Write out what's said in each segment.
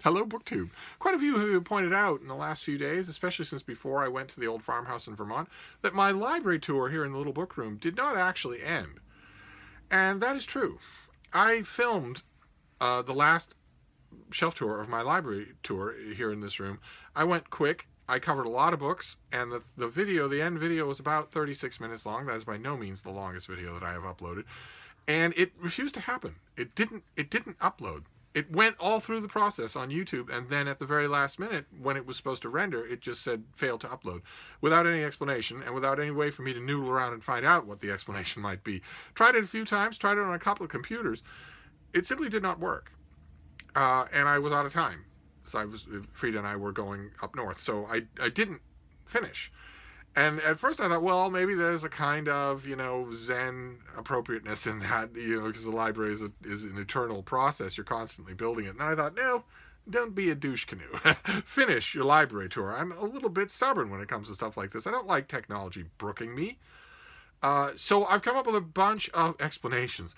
Hello, BookTube. Quite a few have pointed out in the last few days, especially since before I went to the old farmhouse in Vermont, that my library tour here in the little book room did not actually end. And that is true. I filmed the last shelf tour of my library tour here in this room. I went quick. I covered a lot of books, and the end video was about 36 minutes long. That is by no means the longest video that I have uploaded. And it refused to happen. It didn't upload. It went all through the process on YouTube, and then at the very last minute, when it was supposed to render, it just said failed to upload, without any explanation and without any way for me to noodle around and find out what the explanation might be. Tried it a few times, tried it on a couple of computers. It simply did not work, and I was out of time. So Frida and I were going up north, so I didn't finish. And at first I thought, well, maybe there's a kind of, Zen appropriateness in that, because the library is an eternal process. You're constantly building it. And I thought, no, don't be a douche canoe. Finish your library tour. I'm a little bit stubborn when it comes to stuff like this. I don't like technology brooking me. So I've come up with a bunch of explanations.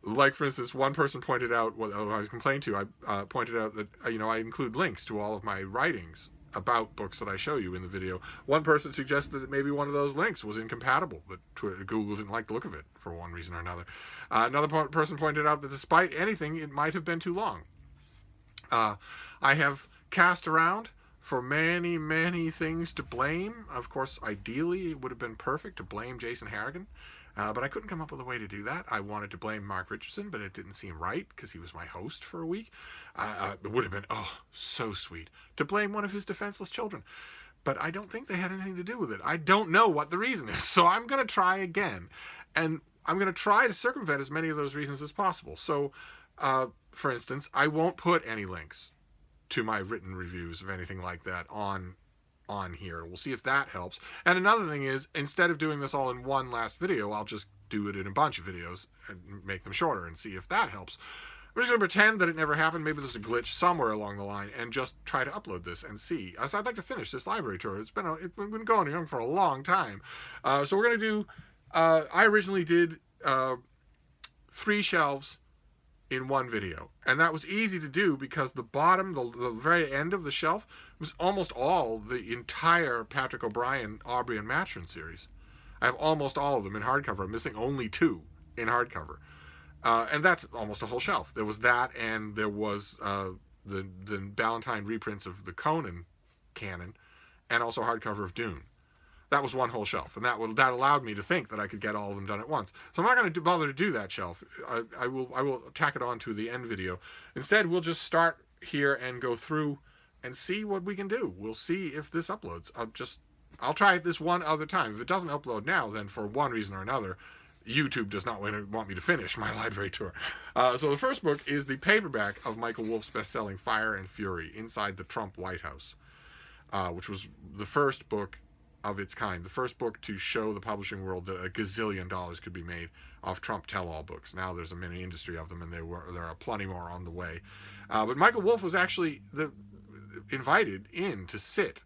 Like, for instance, one person pointed out, what I was complaining to, I pointed out that, I include links to all of my writings about books that I show you in the video. One person suggested that maybe one of those links was incompatible, that Google didn't like the look of it for one reason or another. Another person pointed out that despite anything, it might have been too long. I have cast around for many, many things to blame. Of course, ideally, it would have been perfect to blame Jason Harrigan. But I couldn't come up with a way to do that. I wanted to blame Mark Richardson, but it didn't seem right because he was my host for a week. It would have been, so sweet to blame one of his defenseless children. But I don't think they had anything to do with it. I don't know what the reason is. So I'm going to try again. And I'm going to try to circumvent as many of those reasons as possible. So, for instance, I won't put any links to my written reviews of anything like that on here. We'll see if that helps. And another thing is, instead of doing this all in one last video, I'll just do it in a bunch of videos and make them shorter and see if that helps. I'm just going to pretend that it never happened. Maybe there's a glitch somewhere along the line and just try to upload this and see. So I'd like to finish this library tour. It's been going on for a long time. So we're going to do, I originally did 3 shelves in one video, and that was easy to do because the bottom, the very end of the shelf, was almost all the entire Patrick O'Brien, Aubrey and Maturin series. I have almost all of them in hardcover. I'm missing only 2 in hardcover, and that's almost a whole shelf. There was that, and there was the Ballantine reprints of the Conan canon, and also hardcover of Dune. That was one whole shelf, and that allowed me to think that I could get all of them done at once. So I'm not going to bother to do that shelf. I will tack it on to the end video. Instead, we'll just start here and go through and see what we can do. We'll see if this uploads. I'll try it this one other time. If it doesn't upload now, then for one reason or another, YouTube does not want me to finish my library tour. So the first book is the paperback of Michael Wolff's best-selling Fire and Fury, Inside the Trump White House, which was the first book of its kind, the first book to show the publishing world that $1 gazillion could be made off Trump tell-all books. Now there's a mini industry of them, and there are plenty more on the way. But Michael Wolff was actually invited in to sit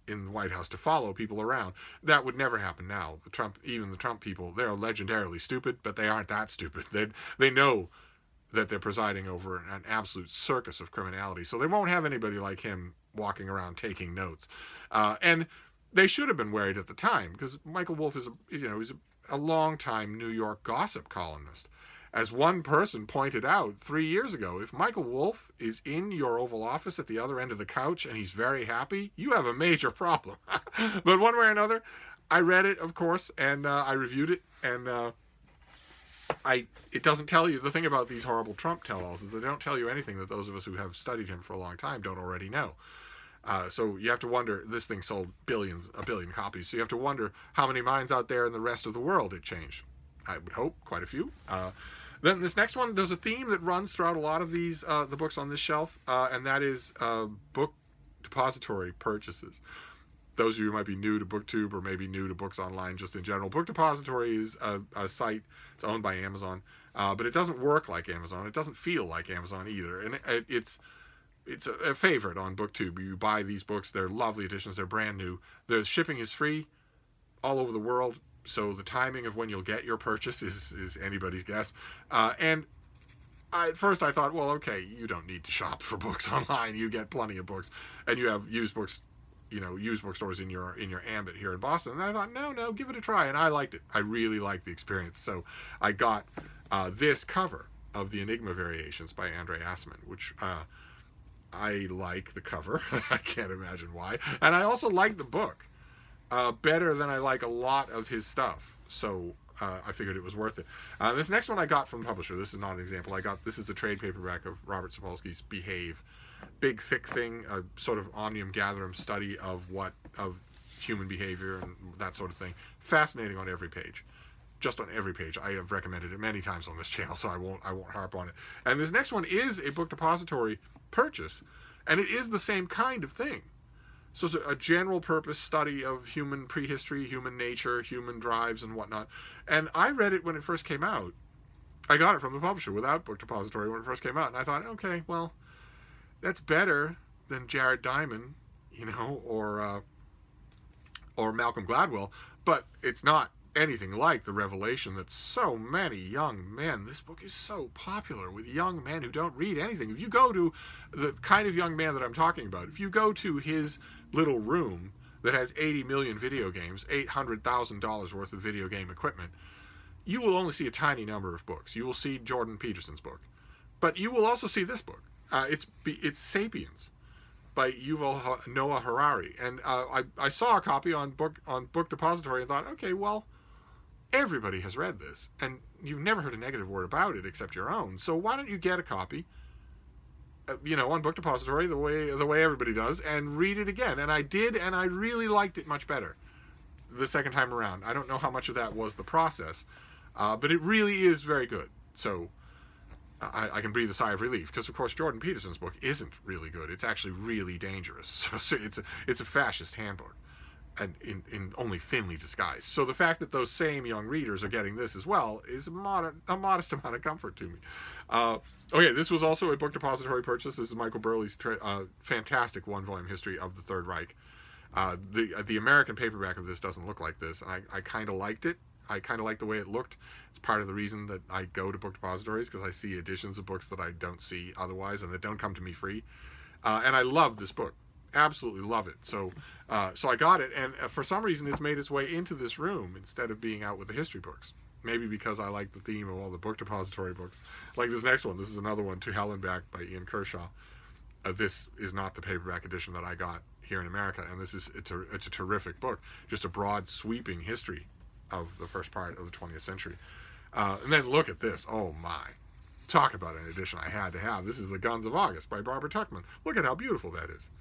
in the White House to follow people around. That would never happen now. Even the Trump people, they're legendarily stupid, but they aren't that stupid. They know that they're presiding over an absolute circus of criminality, so they won't have anybody like him walking around taking notes. And they should have been worried at the time, because Michael Wolff is he's a long-time New York gossip columnist. As one person pointed out 3 years ago, if Michael Wolff is in your Oval Office at the other end of the couch and he's very happy, you have a major problem. But one way or another, I read it, of course, and I reviewed it, and it doesn't tell you. The thing about these horrible Trump tell-alls is they don't tell you anything that those of us who have studied him for a long time don't already know. So you have to wonder, this thing sold a billion copies, so you have to wonder how many minds out there in the rest of the world it changed. I would hope quite a few. Then this next one, there's a theme that runs throughout a lot of these, the books on this shelf, and that is book depository purchases. Those of you who might be new to BookTube or maybe new to books online just in general, Book Depository is a site. It's owned by Amazon, but it doesn't work like Amazon. It doesn't feel like Amazon either, and it's a favorite on BookTube. You buy these books, they're lovely editions, they're brand new. The shipping is free all over the world, so the timing of when you'll get your purchase is anybody's guess. And At first I thought, well, okay, you don't need to shop for books online. You get plenty of books, and you have used books, used bookstores in your ambit here in Boston. And I thought, no, give it a try, and I liked it. I really liked the experience. So I got this cover of the Enigma Variations by Andre Assman, which I like the cover. I can't imagine why. And I also like the book better than I like a lot of his stuff. So I figured it was worth it. This next one I got from the publisher. This is not an example. This is a trade paperback of Robert Sapolsky's Behave. Big, thick thing, a sort of omnium gatherum study of human behavior and that sort of thing. Fascinating on every page. Just on every page. I have recommended it many times on this channel, so I won't harp on it. And this next one is a Book Depository purchase, and it is the same kind of thing. So it's a general purpose study of human prehistory, human nature, human drives, and whatnot. And I read it when it first came out. I got it from the publisher without Book Depository when it first came out, and I thought, okay, well, that's better than Jared Diamond, or Malcolm Gladwell, but it's not anything like the revelation that so many young men, this book is so popular with young men who don't read anything. If you go to the kind of young man that I'm talking about, if you go to his little room that has 80 million video games, $800,000 worth of video game equipment, you will only see a tiny number of books. You will see Jordan Peterson's book, but you will also see this book. It's Sapiens by Yuval Noah Harari, and I saw a copy on Book Depository and thought, okay, well, everybody has read this, and you've never heard a negative word about it except your own. So why don't you get a copy, on Book Depository the way everybody does, and read it again? And I did, and I really liked it much better the second time around. I don't know how much of that was the process, but it really is very good. So I can breathe a sigh of relief, because of course Jordan Peterson's book isn't really good. It's actually really dangerous. So it's a fascist handbook, and in only thinly disguised. So the fact that those same young readers are getting this as well is a modest amount of comfort to me. Okay, this was also a Book Depository purchase. This is Michael Burley's fantastic one-volume history of the Third Reich. The American paperback of this doesn't look like this, and I kind of liked it. I kind of like the way it looked. It's part of the reason that I go to Book Depositories, because I see editions of books that I don't see otherwise and that don't come to me free. And I love this book. Absolutely love it. So I got it, and for some reason it's made its way into this room instead of being out with the history books. Maybe because I like the theme of all the Book Depository books. Like this next one. This is another one, To Hell and Back by Ian Kershaw. This is not the paperback edition that I got here in America, and it's a terrific book. Just a broad, sweeping history of the first part of the 20th century. And then look at this. Oh my. Talk about an edition I had to have. This is The Guns of August by Barbara Tuchman. Look at how beautiful that is.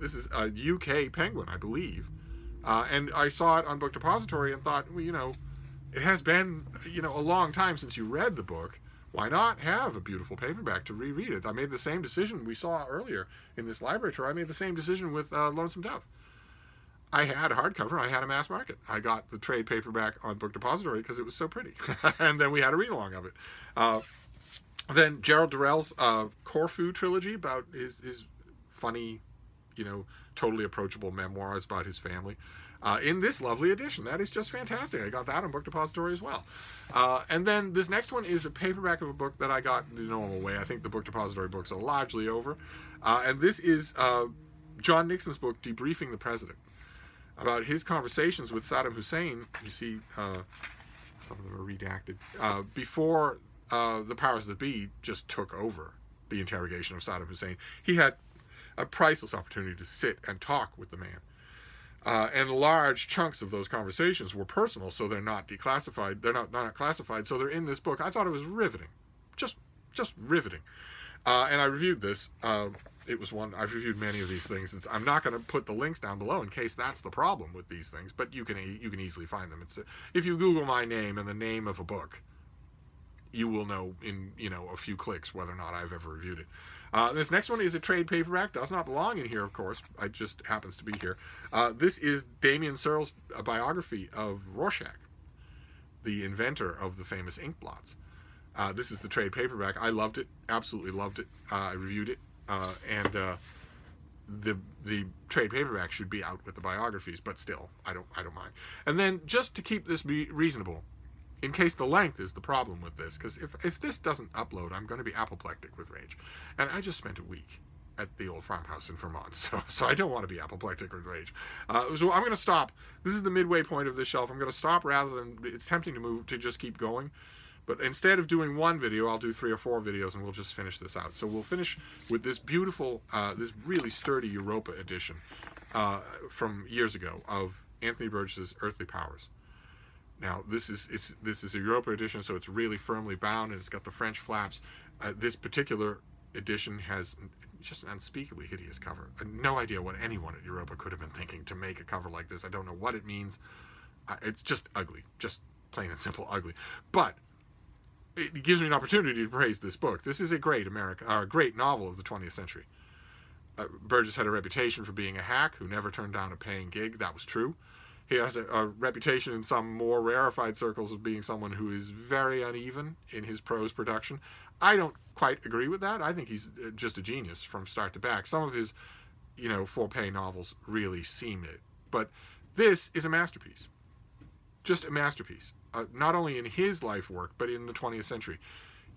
This is a UK Penguin, I believe. And I saw it on Book Depository and thought, well, it has been, a long time since you read the book. Why not have a beautiful paperback to reread it? I made the same decision we saw earlier in this library tour. I made the same decision with Lonesome Dove. I had a hardcover. I had a mass market. I got the trade paperback on Book Depository because it was so pretty. And then we had a read-along of it. Then Gerald Durrell's Corfu trilogy about his funny, totally approachable memoirs about his family. In this lovely edition. That is just fantastic. I got that on Book Depository as well. And then this next one is a paperback of a book that I got the normal way. I think the Book Depository books are largely over. And this is John Nixon's book, Debriefing the President, about his conversations with Saddam Hussein. You see some of them are redacted. Before the powers that be just took over the interrogation of Saddam Hussein, he had a priceless opportunity to sit and talk with the man. And large chunks of those conversations were personal, so they're not declassified. They're not classified, so they're in this book. I thought it was riveting, just riveting. And I reviewed this. It was one I've reviewed many of these things. I'm not going to put the links down below in case that's the problem with these things, but you can easily find them. If you Google my name and the name of a book, you will know in a few clicks whether or not I've ever reviewed it. This next one is a trade paperback. Does not belong in here, of course. It just happens to be here. This is Damien Searle's biography of Rorschach, the inventor of the famous ink blots. This is the trade paperback. I loved it. Absolutely loved it. I reviewed it. And the trade paperback should be out with the biographies, but still, I don't mind. And then, just to keep this reasonable, in case the length is the problem with this, because if this doesn't upload, I'm going to be apoplectic with rage. And I just spent a week at the old farmhouse in Vermont, so I don't want to be apoplectic with rage. So I'm going to stop. This is the midway point of this shelf. I'm going to stop rather than, it's tempting to just keep going. But instead of doing one video, I'll do 3 or 4 videos, and we'll just finish this out. So we'll finish with this beautiful, this really sturdy Europa edition from years ago of Anthony Burgess's Earthly Powers. Now, this is a Europa edition, so it's really firmly bound, and it's got the French flaps. This particular edition has just an unspeakably hideous cover. No idea what anyone at Europa could have been thinking to make a cover like this. I don't know what it means. It's just ugly, just plain and simple ugly. But it gives me an opportunity to praise this book. This is a great great novel of the 20th century. Burgess had a reputation for being a hack who never turned down a paying gig. That was true. He has a reputation in some more rarefied circles of being someone who is very uneven in his prose production. I don't quite agree with that. I think he's just a genius from start to back. Some of his, for-pay novels really seem it. But this is a masterpiece. Just a masterpiece. Not only in his life work, but in the 20th century.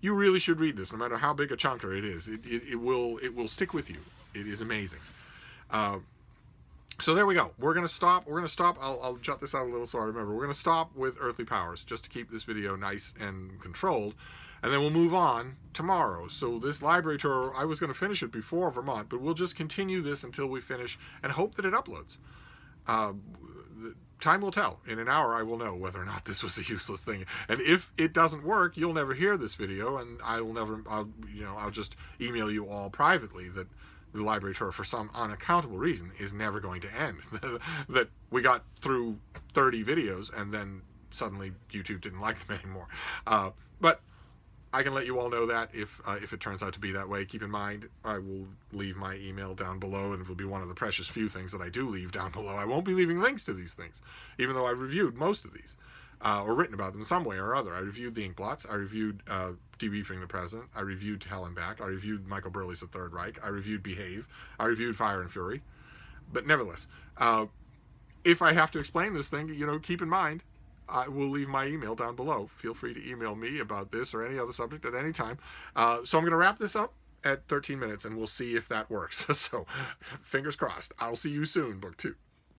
You really should read this, no matter how big a chunker it is. It will stick with you. It is amazing. So there we go. We're going to stop. I'll jot this out a little so I remember. We're going to stop with Earthly Powers just to keep this video nice and controlled. And then we'll move on tomorrow. So this library tour, I was going to finish it before Vermont, but we'll just continue this until we finish and hope that it uploads. Time will tell. In an hour, I will know whether or not this was a useless thing. And if it doesn't work, you'll never hear this video, and I'll just email you all privately that the library tour, for some unaccountable reason, is never going to end. That we got through 30 videos, and then suddenly YouTube didn't like them anymore. But I can let you all know that if it turns out to be that way. Keep in mind, I will leave my email down below, and it will be one of the precious few things that I do leave down below. I won't be leaving links to these things, even though I've reviewed most of these, or written about them in some way or other. I reviewed the Inkblots. I reviewed Debriefing the President. I reviewed Hell and Back. I reviewed Michael Burley's The Third Reich. I reviewed Behave. I reviewed Fire and Fury. But nevertheless, if I have to explain this thing, keep in mind, I will leave my email down below. Feel free to email me about this or any other subject at any time. So I'm going to wrap this up at 13 minutes, and we'll see if that works. So fingers crossed. I'll see you soon, Book 2.